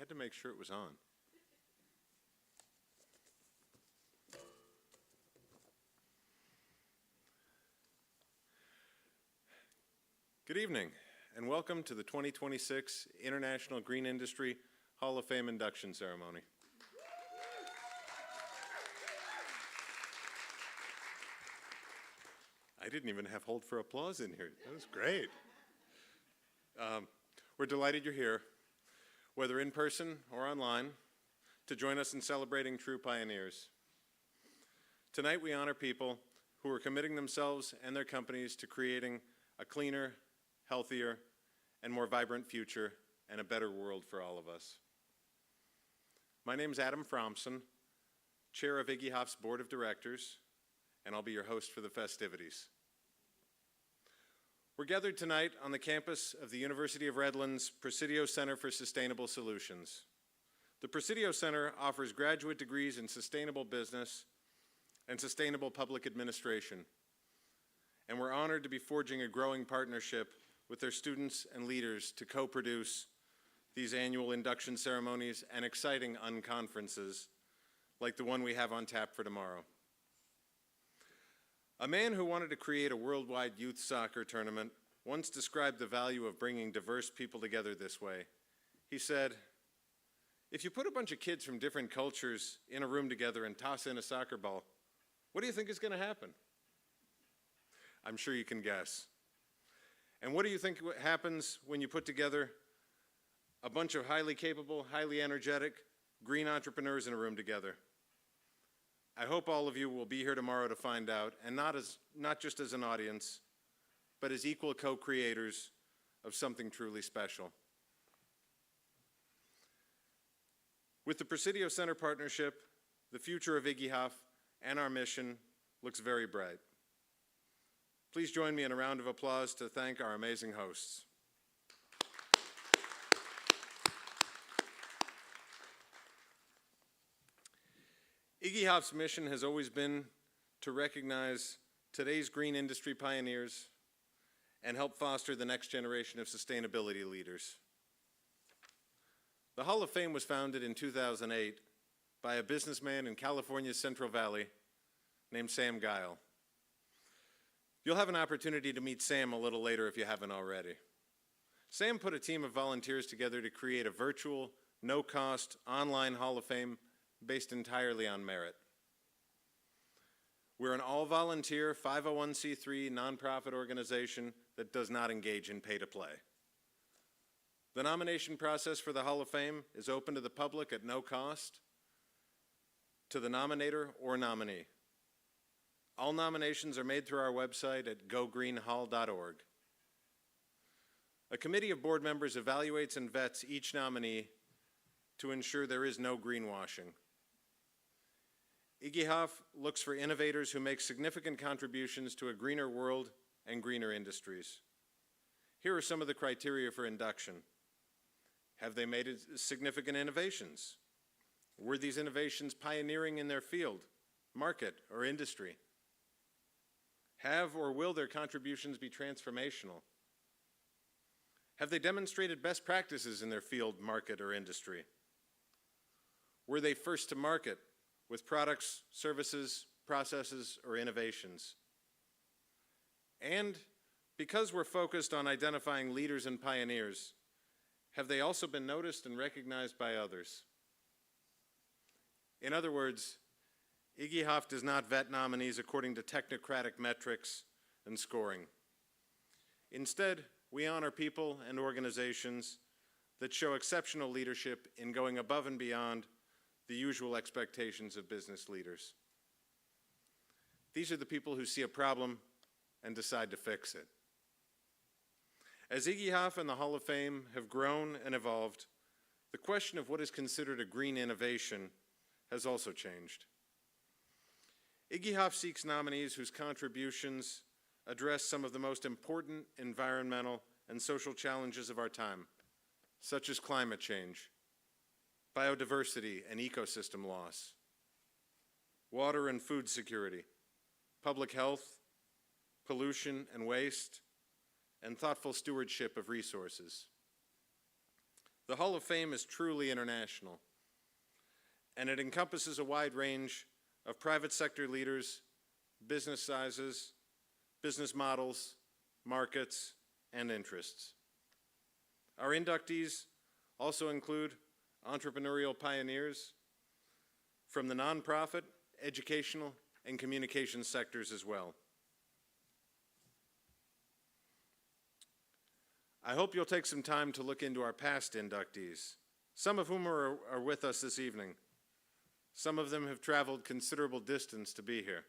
had to make sure it was on. Good evening, and welcome to the 2026 International Green Industry Hall of Fame induction ceremony. I didn't even have hold for applause in here. That was great. We're delighted you're here, whether in person or online, to join us in celebrating true pioneers. Tonight we honor people who are committing themselves and their companies to creating a cleaner, healthier, and more vibrant future and a better world for all of us. My name is Adam Fromson, Chair of Iggy Hoff's Board of Directors, and I'll be your host for the festivities. We're gathered tonight on the campus of the University of Redlands Presidio Center for Sustainable Solutions. The Presidio Center offers graduate degrees in sustainable business and sustainable public administration, and we're honored to be forging a growing partnership with their students and leaders to co-produce these annual induction ceremonies and exciting unconferences like the one we have on tap for tomorrow. A man who wanted to create a worldwide youth soccer tournament once described the value of bringing diverse people together this way. He said, "If you put a bunch of kids from different cultures in a room together and toss in a soccer ball, what do you think is going to happen?" I'm sure you can guess. And what do you think happens when you put together a bunch of highly capable, highly energetic, green entrepreneurs in a room together? I hope all of you will be here tomorrow to find out, and not just as an audience, but as equal co-creators of something truly special. With the Presidio Center partnership, the future of Iggy Hoff and our mission looks very bright. Please join me in a round of applause to thank our amazing hosts. Iggy Hoff's mission has always been to recognize today's green industry pioneers and help foster the next generation of sustainability leaders. The Hall of Fame was founded in 2008 by a businessman in California's Central Valley named Sam Guile. You'll have an opportunity to meet Sam a little later if you haven't already. Sam put a team of volunteers together to create a virtual, no-cost, online Hall of Fame based entirely on merit. We're an all-volunteer 501c3 nonprofit organization that does not engage in pay-to-play. The nomination process for the Hall of Fame is open to the public at no cost to the nominator or nominee. All nominations are made through our website at gogreenhall.org. A committee of board members evaluates and vets each nominee to ensure there is no greenwashing. Iggy Hoff looks for innovators who make significant contributions to a greener world and greener industries. Here are some of the criteria for induction. Have they made significant innovations? Were these innovations pioneering in their field, market, or industry? Have or will their contributions be transformational? Have they demonstrated best practices in their field, market, or industry? Were they first to market with products, services, processes, or innovations? And because we're focused on identifying leaders and pioneers, have they also been noticed and recognized by others? In other words, Iggy Hoff does not vet nominees according to technocratic metrics and scoring. Instead, we honor people and organizations that show exceptional leadership in going above and beyond the usual expectations of business leaders. These are the people who see a problem and decide to fix it. As Iggy Hoff and the Hall of Fame have grown and evolved, the question of what is considered a green innovation has also changed. Iggy Hoff seeks nominees whose contributions address some of the most important environmental and social challenges of our time, such as climate change, biodiversity and ecosystem loss, water and food security, public health, pollution and waste, and thoughtful stewardship of resources. The Hall of Fame is truly international, and it encompasses a wide range of private sector leaders, business sizes, business models, markets, and interests. Our inductees also include entrepreneurial pioneers from the nonprofit, educational, and communications sectors as well. I hope you'll take some time to look into our past inductees, some of whom are with us this evening. Some of them have traveled considerable distance to be here.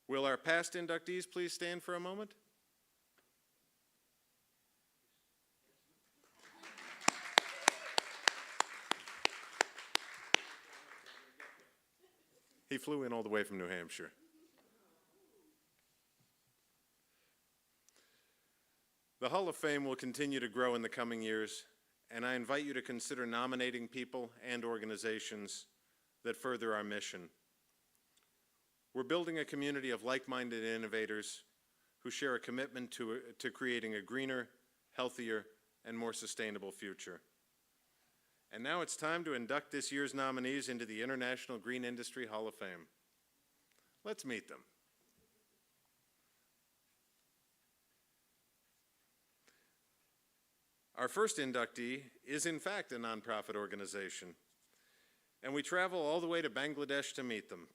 Will our past inductees please stand for a moment? He flew in all the way from New Hampshire. The Hall of Fame will continue to grow in the coming years, and I invite you to consider nominating people and organizations that further our mission. We're building a community of like-minded innovators who share a commitment to creating a greener, healthier, and more sustainable future. And now it's time to induct this year's nominees into the International Green Industry Hall of Fame. Let's meet them. Our first inductee is in fact a nonprofit organization, and we travel all the way to Bangladesh to meet them.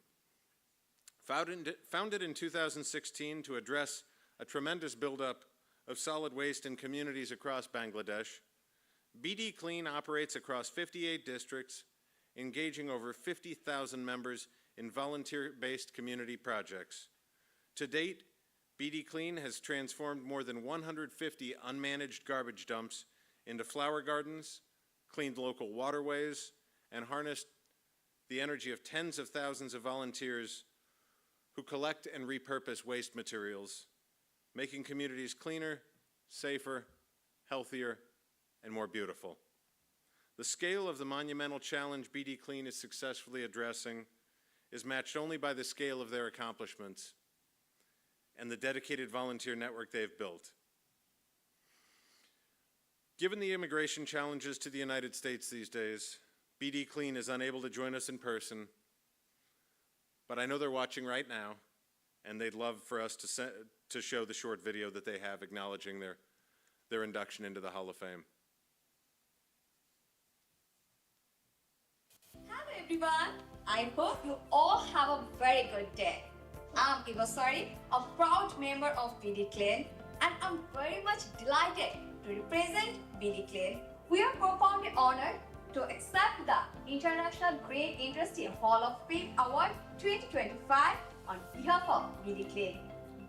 Founded in 2016 to address a tremendous buildup of solid waste in communities across Bangladesh, BD Clean operates across 58 districts, engaging over 50,000 members in volunteer-based community projects. To date, BD Clean has transformed more than 150 unmanaged garbage dumps into flower gardens, cleaned local waterways, and harnessed the energy of tens of thousands of volunteers who collect and repurpose waste materials, making communities cleaner, safer, healthier, and more beautiful. The scale of the monumental challenge BD Clean is successfully addressing is matched only by the scale of their accomplishments and the dedicated volunteer network they've built. Given the immigration challenges to the United States these days, BD Clean is unable to join us in person, but I know they're watching right now, and they'd love for us to show the short video that they have acknowledging their induction into the Hall of Fame. Hello everyone, I hope you all have a very good day. I'm Ivasari, a proud member of BD Clean, and I'm very much delighted to represent BD Clean. We are profoundly honored to accept the International Green Industry Hall of Fame Award 2025 on behalf of BD Clean.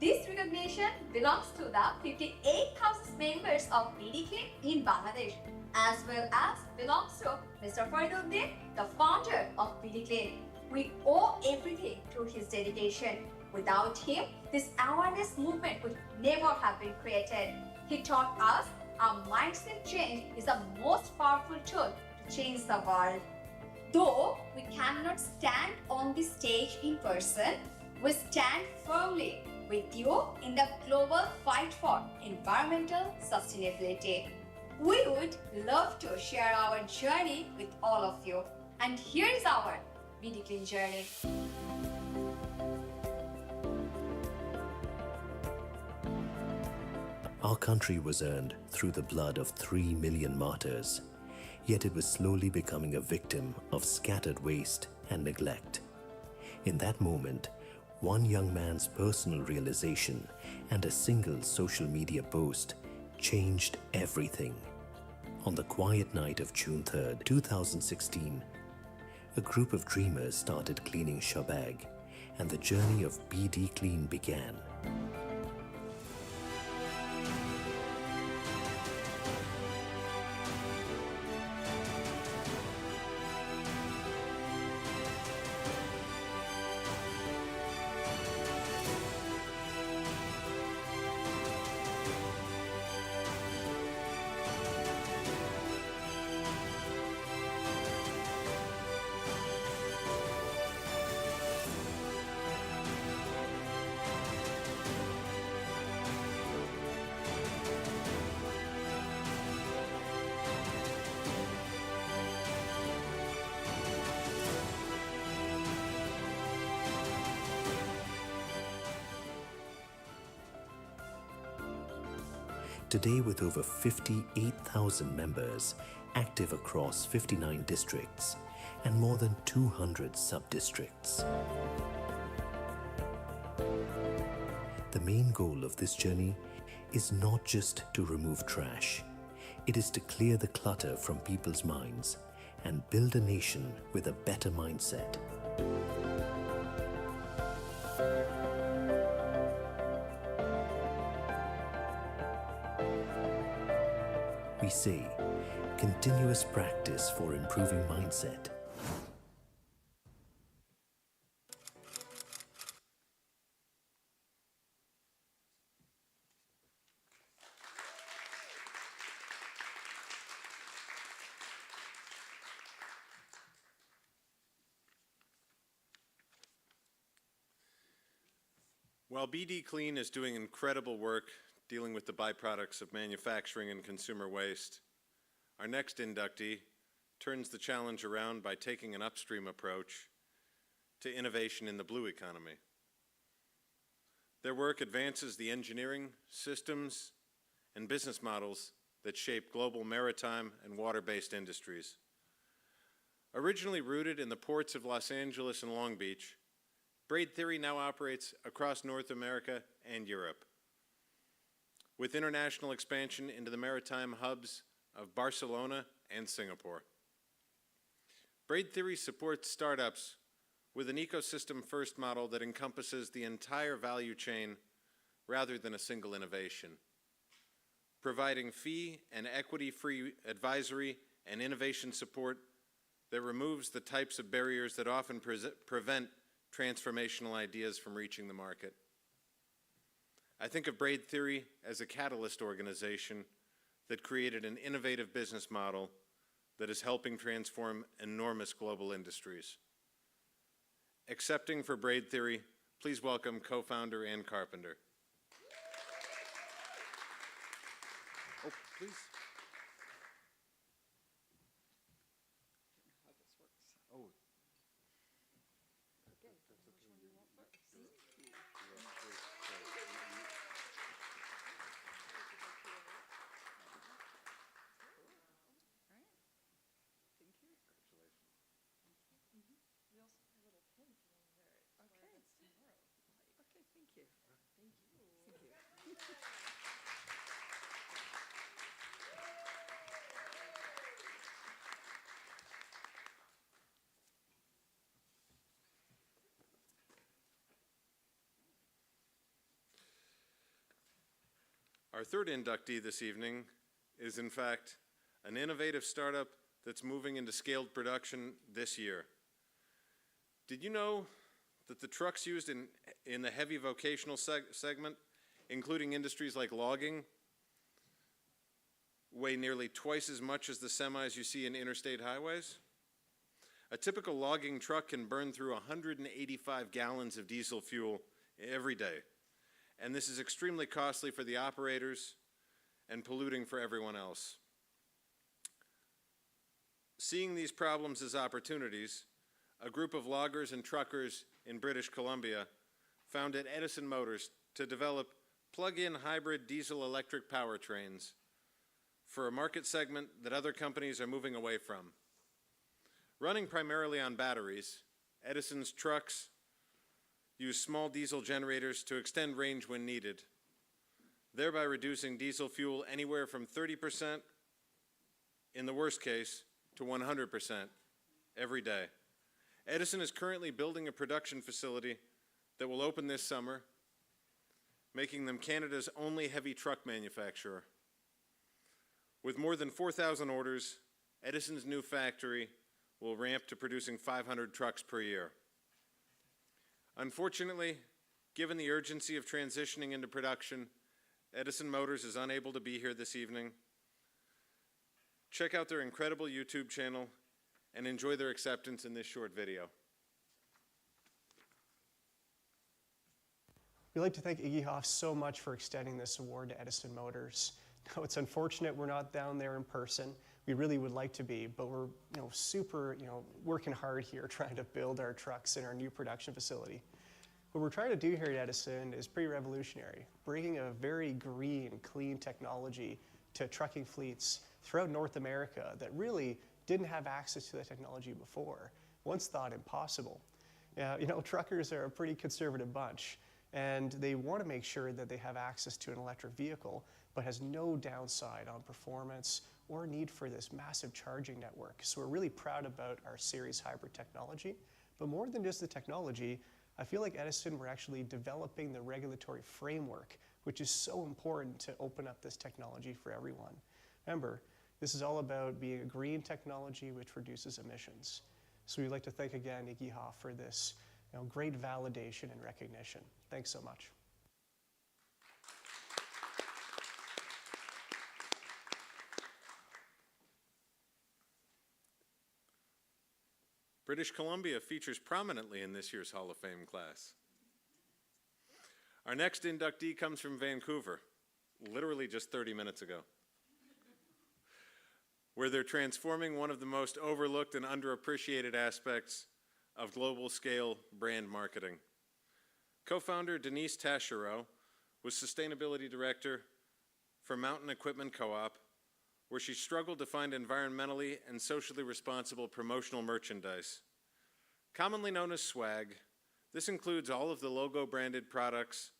This recognition belongs to the 58,000 members of BD Clean in Bangladesh, as well as belongs to Mr. Fariduddin, the founder of BD Clean. We owe everything to his dedication. Without him, this awareness movement would never have been created. He taught us our mindset change is the most powerful tool to change the world. Though we cannot stand on the stage in person, we stand firmly with you in the global fight for environmental sustainability. We would love to share our journey with all of you. And here is our BD Clean journey. Our country was earned through the blood of 3 million martyrs, yet it was slowly becoming a victim of scattered waste and neglect. In that moment, one young man's personal realization and a single social media post changed everything. On the quiet night of June 3rd, 2016, a group of dreamers started cleaning Shahbag, and the journey of BD Clean began. Today, with over 58,000 members active across 59 districts and more than 200 sub-districts. The main goal of this journey is not just to remove trash. It is to clear the clutter from people's minds and build a nation with a better mindset. We say, continuous practice for improving mindset. While BD Clean is doing incredible work dealing with the byproducts of manufacturing and consumer waste, our next inductee turns the challenge around by taking an upstream approach to innovation in the blue economy. Their work advances the engineering, systems, and business models that shape global maritime and water-based industries. Originally rooted in the ports of Los Angeles and Long Beach, Braid Theory now operates across North America and Europe, with international expansion into the maritime hubs of Barcelona and Singapore. Braid Theory supports startups with an ecosystem-first model that encompasses the entire value chain rather than a single innovation, providing fee and equity-free advisory and innovation support that removes the types of barriers that often prevent transformational ideas from reaching the market. I think of Braid Theory as a catalyst organization that created an innovative business model that is helping transform enormous global industries. Accepting for Braid Theory, please welcome co-founder Ann Carpenter. Oh, please. Oh. Our third inductee this evening is, in fact, an innovative startup that's moving into scaled production this year. Did you know that the trucks used in the heavy vocational segment, including industries like logging, weigh nearly twice as much as the semis you see in interstate highways? A typical logging truck can burn through 185 gallons of diesel fuel every day. And this is extremely costly for the operators and polluting for everyone else. Seeing these problems as opportunities, a group of loggers and truckers in British Columbia founded Edison Motors to develop plug-in hybrid diesel-electric powertrains for a market segment that other companies are moving away from. Running primarily on batteries, Edison's trucks use small diesel generators to extend range when needed, thereby reducing diesel fuel anywhere from 30%, in the worst case, to 100% every day. Edison is currently building a production facility that will open this summer, making them Canada's only heavy truck manufacturer. With more than 4,000 orders, Edison's new factory will ramp to producing 500 trucks per year. Unfortunately, given the urgency of transitioning into production, Edison Motors is unable to be here this evening. Check out their incredible YouTube channel and enjoy their acceptance in this short video. We'd like to thank Iggy Hoff so much for extending this award to Edison Motors. Now, it's unfortunate we're not down there in person. We really would like to be, but we're super working hard here trying to build our trucks in our new production facility. What we're trying to do here at Edison is pretty revolutionary, bringing a very green, clean technology to trucking fleets throughout North America that really didn't have access to the technology before, once thought impossible. You know, truckers are a pretty conservative bunch, and they want to make sure that they have access to an electric vehicle, but has no downside on performance or need for this massive charging network. So we're really proud about our series hybrid technology, but more than just the technology, I feel like Edison, we're actually developing the regulatory framework, which is so important to open up this technology for everyone. Remember, this is all about being a green technology which reduces emissions. So we'd like to thank again IGIHA for this great validation and recognition. Thanks so much. British Columbia features prominently in this year's Hall of Fame class. Our next inductee comes from Vancouver, literally just 30 minutes ago, where they're transforming one of the most overlooked and underappreciated aspects of global scale brand marketing. Co-founder Denise Taschereau was Sustainability Director for Mountain Equipment Co-op, where she struggled to find environmentally and socially responsible promotional merchandise. Commonly known as swag, this includes all of the logo-branded products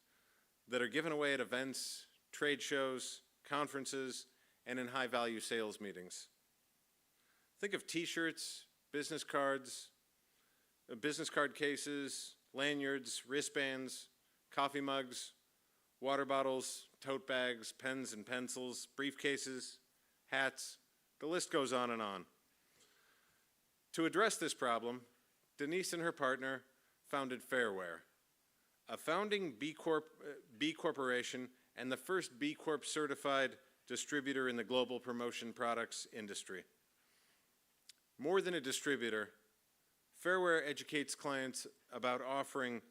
that are given away at events, trade shows, conferences, and in high-value sales meetings. Think of t-shirts, business card cases, lanyards, wristbands, coffee mugs, water bottles, tote bags, pens and pencils, briefcases, hats, the list goes on and on. To address this problem, Denise and her partner founded Fairwear, a founding B Corporation and the first B Corp certified distributor in the global promotion products industry. More than a distributor, Fairwear educates clients about offering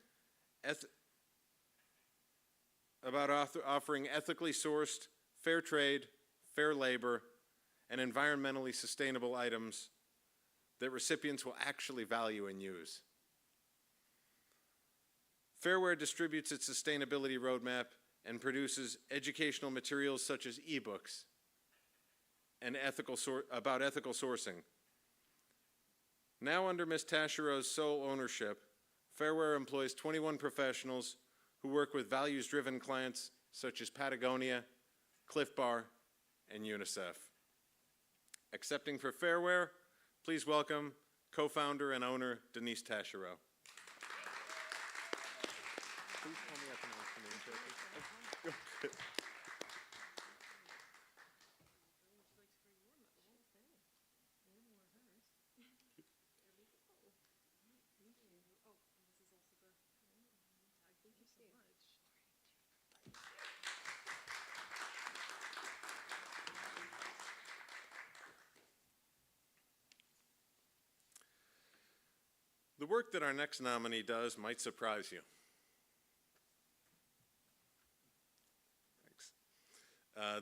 ethically sourced, fair trade, fair labor, and environmentally sustainable items that recipients will actually value and use. Fairwear distributes its sustainability roadmap and produces educational materials such as ebooks and about ethical sourcing. Now under Ms. Taschereau's sole ownership, Fairwear employs 21 professionals who work with values-driven clients such as Patagonia, Cliff Bar, and UNICEF. Accepting for Fairwear, please welcome co-founder and owner Denise Taschereau. Please call me up and ask the name check. The work that our next nominee does might surprise you. Thanks.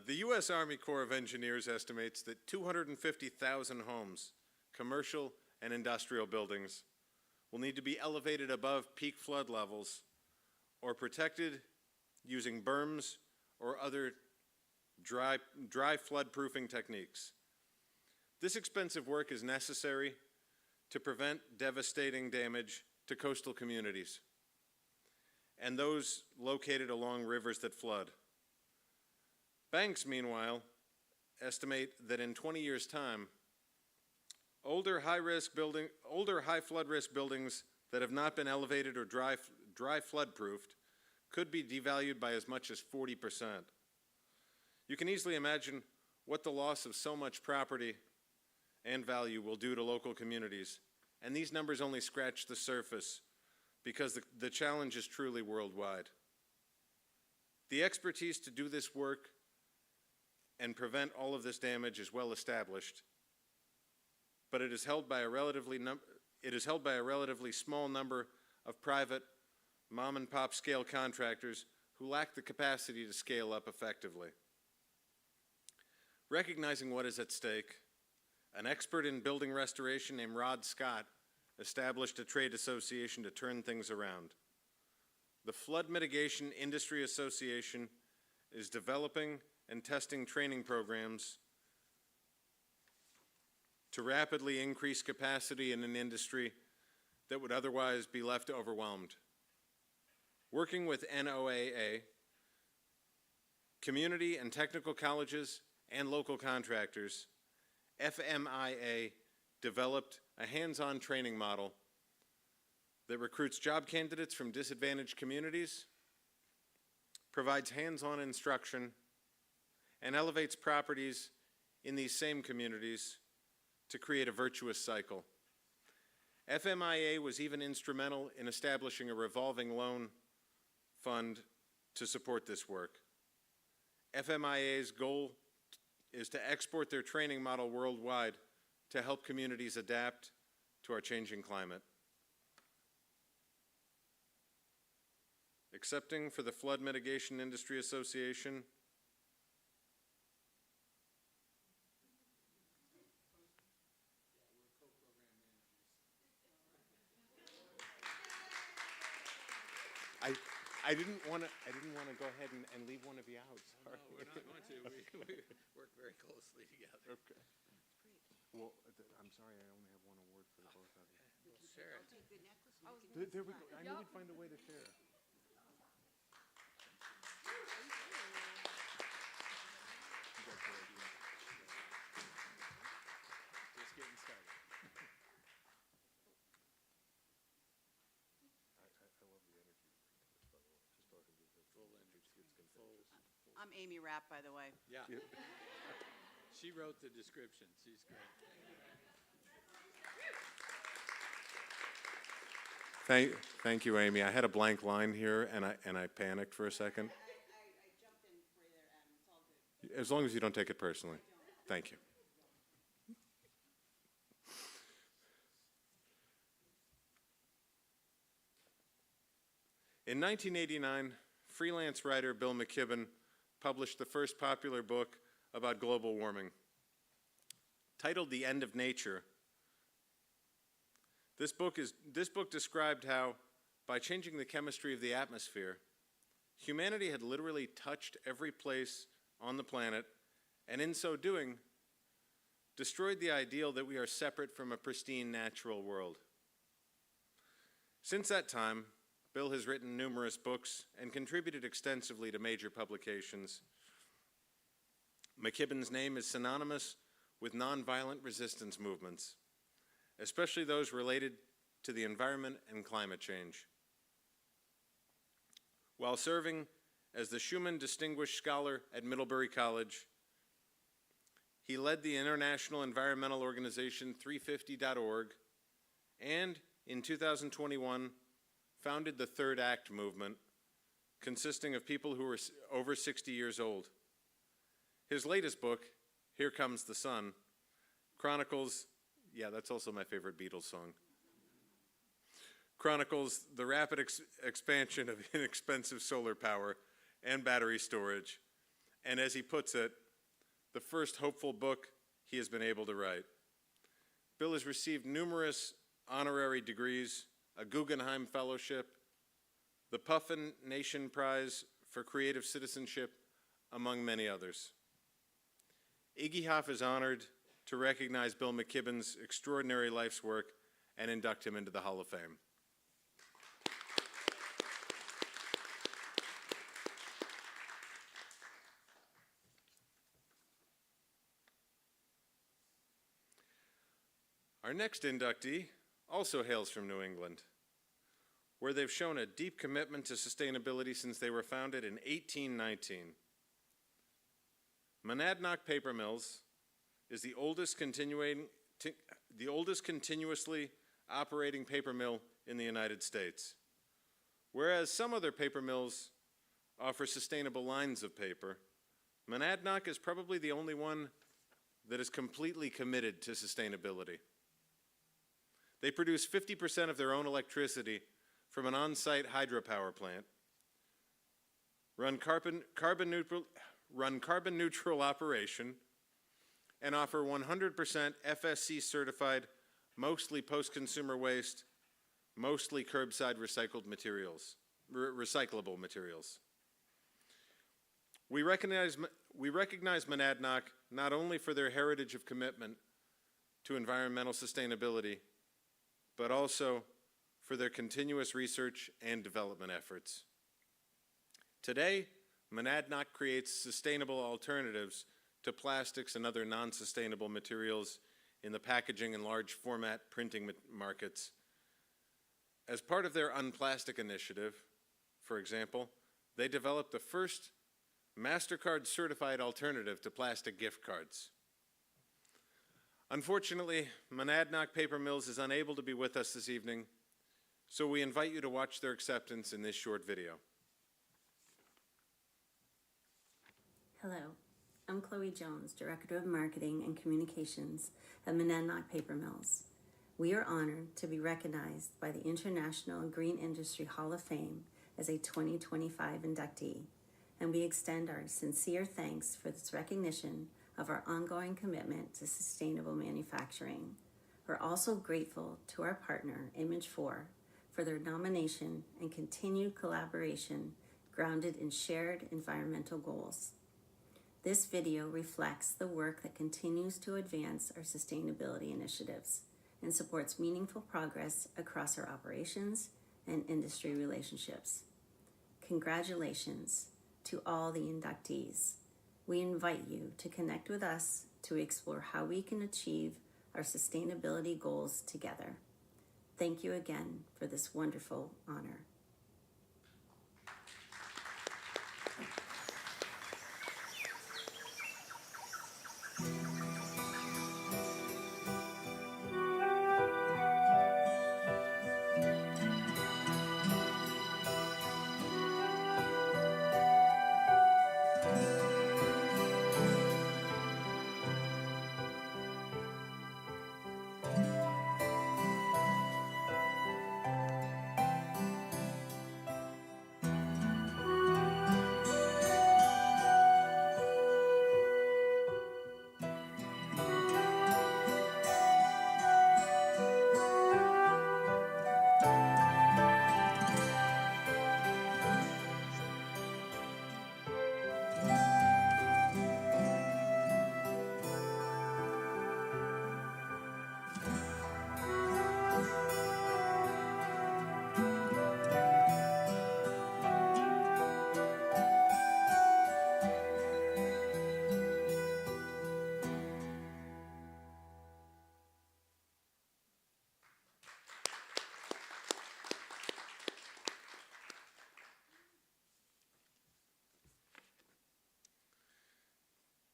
The U.S. Army Corps of Engineers estimates that 250,000 homes, commercial and industrial buildings, will need to be elevated above peak flood levels or protected using berms or other dry flood-proofing techniques. This expensive work is necessary to prevent devastating damage to coastal communities and those located along rivers that flood. Banks, meanwhile, estimate that in 20 years' time, older high flood risk buildings that have not been elevated or dry flood proofed could be devalued by as much as 40%. You can easily imagine what the loss of so much property and value will do to local communities, and these numbers only scratch the surface because the challenge is truly worldwide. The expertise to do this work and prevent all of this damage is well established, but it is held by a relatively small number of private mom and pop scale contractors who lack the capacity to scale up effectively. Recognizing what is at stake, an expert in building restoration named Rod Scott established a trade association to turn things around. the Flood Mitigation Industry Association is developing and testing training programs to rapidly increase capacity in an industry that would otherwise be left overwhelmed. Working with NOAA, community and technical colleges, and local contractors, FMIA developed a hands-on training model that recruits job candidates from disadvantaged communities, provides hands-on instruction, and elevates properties in these same communities to create a virtuous cycle. FMIA was even instrumental in establishing a revolving loan fund to support this work. FMIA's goal is to export their training model worldwide to help communities adapt to our changing climate. Accepting for the Flood Mitigation Industry Association, I didn't want to go ahead and leave one of you out. Sorry. No, we're not going to. We work very closely together. Okay. Well, I'm sorry, I only have one award for the both of you. We'll share it. There we go. I knew we'd find a way to share. Just getting started. I'm Amy Rapp, by the way. Yeah. She wrote the description. She's great. Thank you, Amy. I had a blank line here, and I panicked for a second. I jumped in for you there, Adam. It's all good. As long as you don't take it personally. Thank you. In 1989, freelance writer Bill McKibben published the first popular book about global warming. Titled The End of Nature, this book described how, by changing the chemistry of the atmosphere, humanity had literally touched every place on the planet, and in so doing, destroyed the ideal that we are separate from a pristine natural world. Since that time, Bill has written numerous books and contributed extensively to major publications. McKibben's name is synonymous with nonviolent resistance movements, especially those related to the environment and climate change. While serving as the Schumann Distinguished Scholar at Middlebury College, he led the international environmental organization 350.org and, in 2021, founded the Third Act movement, consisting of people who were over 60 years old. His latest book, Here Comes the Sun, chronicles, yeah, that's also my favorite Beatles song, chronicles the rapid expansion of inexpensive solar power and battery storage, and as he puts it, the first hopeful book he has been able to write. Bill has received numerous honorary degrees, a Guggenheim Fellowship, the Puffin Nation Prize for Creative Citizenship, among many others. Iggy Hoff is honored to recognize Bill McKibben's extraordinary life's work and induct him into the Hall of Fame. Our next inductee also hails from New England, where they've shown a deep commitment to sustainability since they were founded in 1819. Monadnock Paper Mills is the oldest continuously operating paper mill in the United States. Whereas some other paper mills offer sustainable lines of paper, Monadnock is probably the only one that is completely committed to sustainability. They produce 50% of their own electricity from an on-site hydropower plant, run carbon neutral operation, and offer 100% FSC certified, mostly post-consumer waste, mostly curbside recycled materials. recyclable materials. We recognize Monadnock not only for their heritage of commitment to environmental sustainability, but also for their continuous research and development efforts. Today, Monadnock creates sustainable alternatives to plastics and other non-sustainable materials in the packaging and large format printing markets. As part of their Unplastic initiative, for example, they developed the first MasterCard certified alternative to plastic gift cards. Unfortunately, Monadnock Paper Mills is unable to be with us this evening, so we invite you to watch their acceptance in this short video. Hello, I'm Chloe Jones, Director of Marketing and Communications at Monadnock Paper Mills. We are honored to be recognized by the International Green Industry Hall of Fame as a 2025 inductee, and we extend our sincere thanks for this recognition of our ongoing commitment to sustainable manufacturing. We're also grateful to our partner, Image4, for their nomination and continued collaboration grounded in shared environmental goals. This video reflects the work that continues to advance our sustainability initiatives and supports meaningful progress across our operations and industry relationships. Congratulations to all the inductees. We invite you to connect with us to explore how we can achieve our sustainability goals together. Thank you again for this wonderful honor.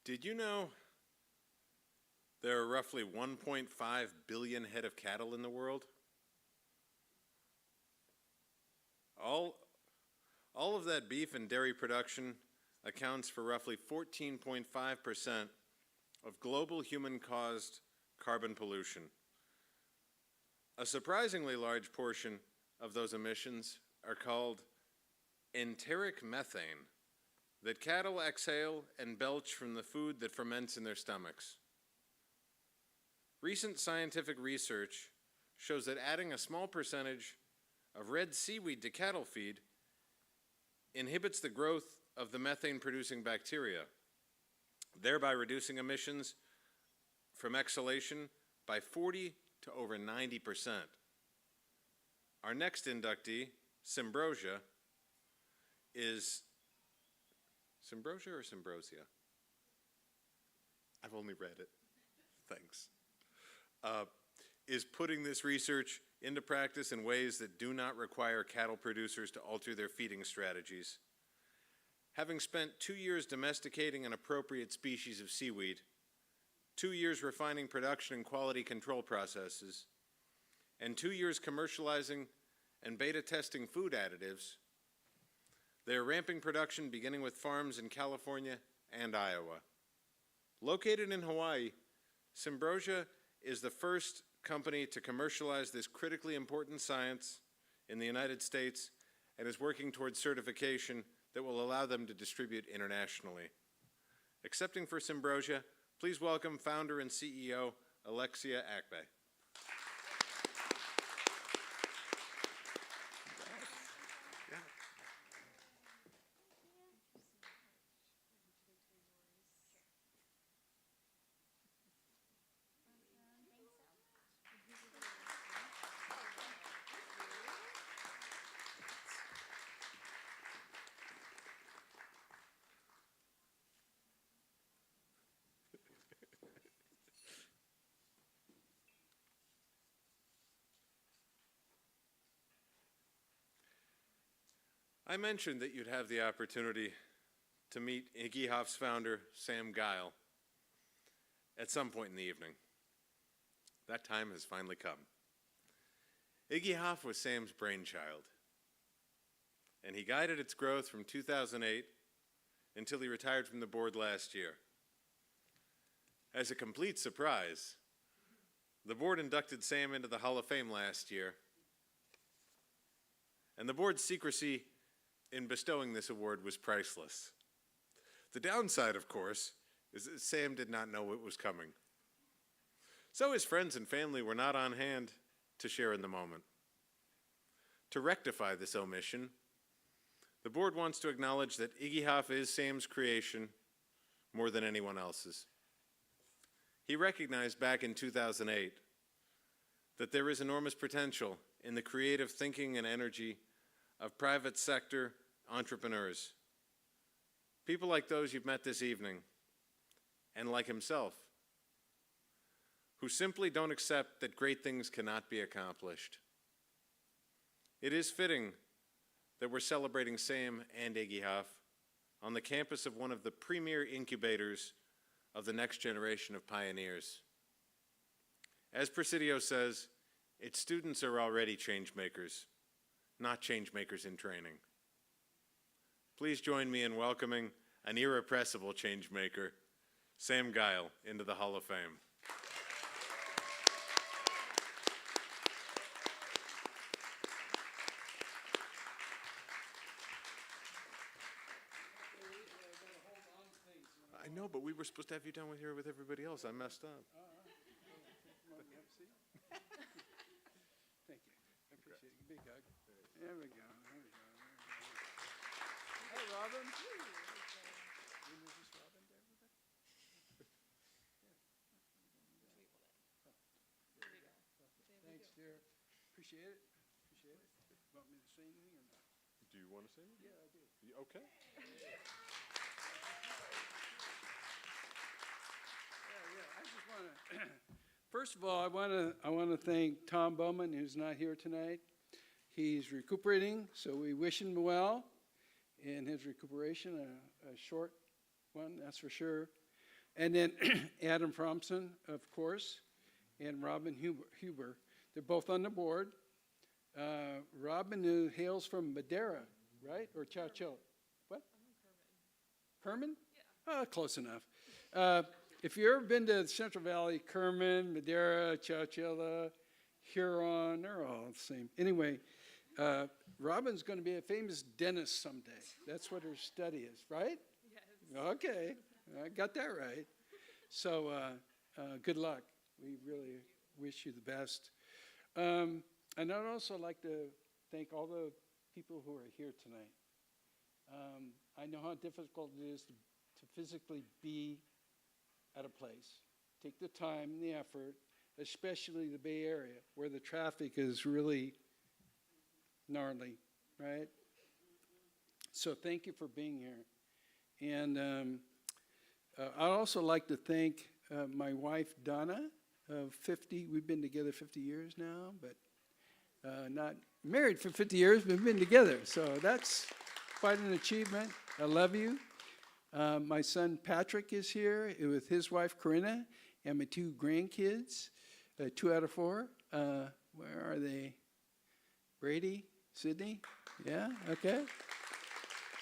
Did you know there are roughly 1.5 billion head of cattle in the world? All of that beef and dairy production accounts for roughly 14.5% of global human-caused carbon pollution. A surprisingly large portion of those emissions are called enteric methane that cattle exhale and belch from the food that ferments in their stomachs. Recent scientific research shows that adding a small percentage of red seaweed to cattle feed inhibits the growth of the methane-producing bacteria, thereby reducing emissions from exhalation by 40 to over 90%. Our next inductee, Symbrosia, is Symbrosia or Symbrosia? I've only read it. Thanks. Is putting this research into practice in ways that do not require cattle producers to alter their feeding strategies. Having spent 2 years domesticating an appropriate species of seaweed, 2 years refining production and quality control processes, and 2 years commercializing and beta testing food additives, they are ramping production beginning with farms in California and Iowa. Located in Hawaii, Symbrosia is the first company to commercialize this critically important science in the United States and is working towards certification that will allow them to distribute internationally. Accepting for Symbrosia, please welcome founder and CEO, Alexia Akbe. I mentioned that you'd have the opportunity to meet Iggy Hoff's founder, Sam Guile, at some point in the evening. That time has finally come. Iggy Hoff was Sam's brainchild, and he guided its growth from 2008 until he retired from the board last year. As a complete surprise, the board inducted Sam into the Hall of Fame last year, and the board's secrecy in bestowing this award was priceless. The downside, of course, is that Sam did not know it was coming. So his friends and family were not on hand to share in the moment. To rectify this omission, the board wants to acknowledge that Iggy Hoff is Sam's creation more than anyone else's. He recognized back in 2008 that there is enormous potential in the creative thinking and energy of private sector entrepreneurs. People like those you've met this evening, and like himself, who simply don't accept that great things cannot be accomplished. It is fitting that we're celebrating Sam and Iggy Hoff on the campus of one of the premier incubators of the next generation of pioneers. As Presidio says, its students are already change makers, not change makers in training. Please join me in welcoming an irrepressible change maker, Sam Guile, into the Hall of Fame. I know, but we were supposed to have you down here with everybody else. I messed up. Thank you. I appreciate it. Big hug. There we go. There we go. Hey, Robin. Is this Robin there with us? Thanks, dear. Appreciate it. Appreciate it. Want me to say anything or not? Do you want to say anything? Yeah, I do. Okay. Yeah, I just want to, first of all, I want to thank Tom Bowman, who's not here tonight. He's recuperating, so we wish him well in his recuperation, a short one, that's for sure. And then Adam Fromson, of course, and Robin Huber. They're both on the board. Robin hails from Madeira, right? Or Chowchilla? What? Kerman? Yeah. Oh, close enough. If you've ever been to the Central Valley, Kerman, Madeira, Chowchilla, Huron, they're all the same. Anyway, Robin's going to be a famous dentist someday. That's what her study is, right? Yes. Okay, I got that right. So good luck. We really wish you the best. And I'd also like to thank all the people who are here tonight. I know how difficult it is to physically be at a place. Take the time and the effort, especially the Bay Area, where the traffic is really gnarly, right? So thank you for being here. And I'd also like to thank my wife, Donna, of 50, we've been together 50 years now, but not married for 50 years, but we've been together. So that's quite an achievement. I love you. My son Patrick is here with his wife Corinna and my 2 grandkids, 2 out of 4. Where are they? Brady, Sydney? Yeah, okay.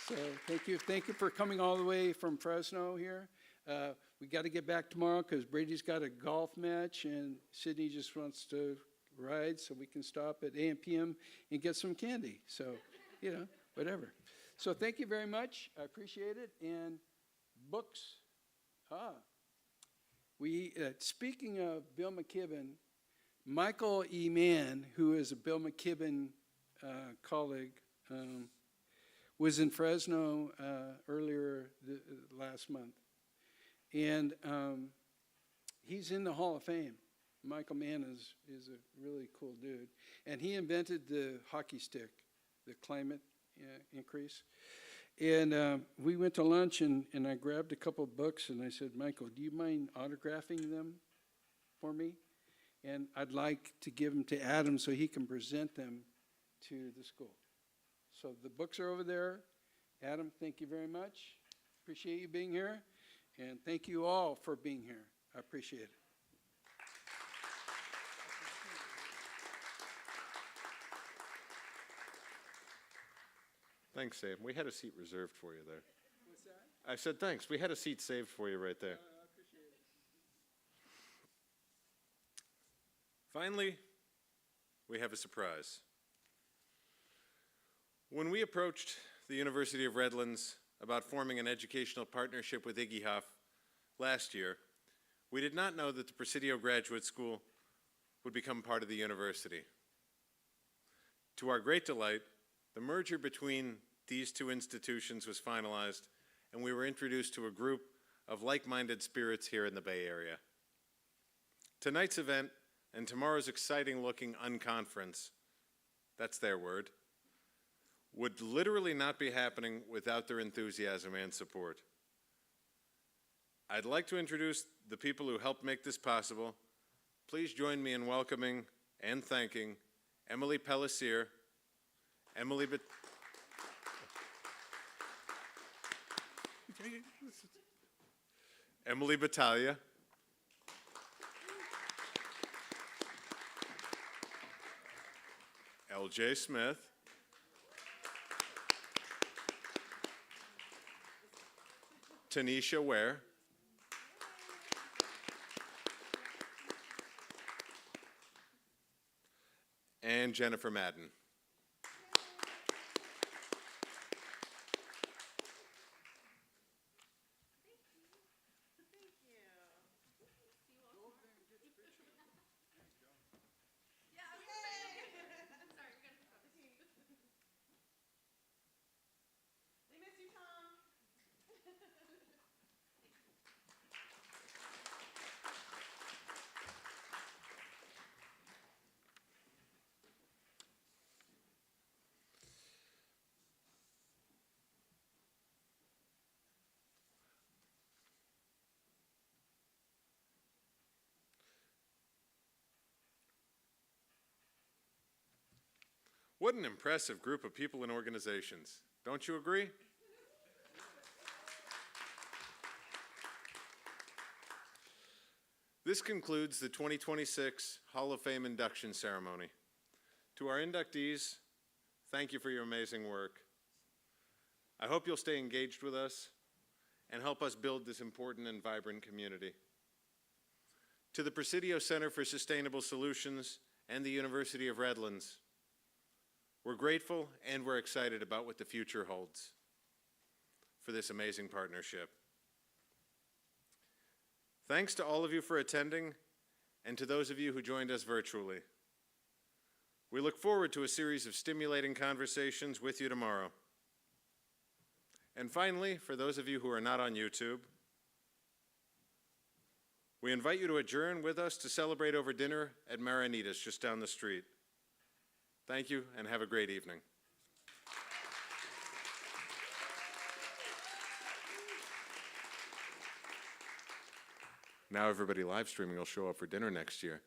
So thank you for coming all the way from Fresno here. We got to get back tomorrow because Brady's got a golf match and Sydney just wants to ride, so we can stop at AM PM and get some candy. So, whatever. So thank you very much. I appreciate it. And books. Speaking of Bill McKibben, Michael E. Mann, who is a Bill McKibben colleague, was in Fresno earlier last month. And he's in the Hall of Fame. Michael Mann is a really cool dude. And he invented the hockey stick, the climate increase. And we went to lunch, and I grabbed a couple of books, and I said, Michael, do you mind autographing them for me? And I'd like to give them to Adam so he can present them to the school. So the books are over there. Adam, thank you very much. Appreciate you being here. And thank you all for being here. I appreciate it. Thanks, Sam. We had a seat reserved for you there. What's that? I said thanks. We had a seat saved for you right there. I appreciate it. Finally, we have a surprise. When we approached the University of Redlands about forming an educational partnership with Iggy Huff last year, we did not know that the Presidio Graduate School would become part of the university. To our great delight, the merger between these two institutions was finalized, and we were introduced to a group of like-minded spirits here in the Bay Area. Tonight's event and tomorrow's exciting-looking unconference, that's their word, would literally not be happening without their enthusiasm and support. I'd like to introduce the people who helped make this possible. Please join me in welcoming and thanking Emily Pellissier, Emily Battaglia, L.J. Smith, Tanisha Ware, and Jennifer Madden. They miss you, Tom. What an impressive group of people and organizations. Don't you agree? This concludes the 2026 Hall of Fame induction ceremony. To our inductees, thank you for your amazing work. I hope you'll stay engaged with us and help us build this important and vibrant community. To the Presidio Center for Sustainable Solutions and the University of Redlands, we're grateful and we're excited about what the future holds for this amazing partnership. Thanks to all of you for attending and to those of you who joined us virtually. We look forward to a series of stimulating conversations with you tomorrow. And finally, for those of you who are not on YouTube, we invite you to adjourn with us to celebrate over dinner at Marinitas just down the street. Thank you, and have a great evening. Now everybody live streaming will show up for dinner next year.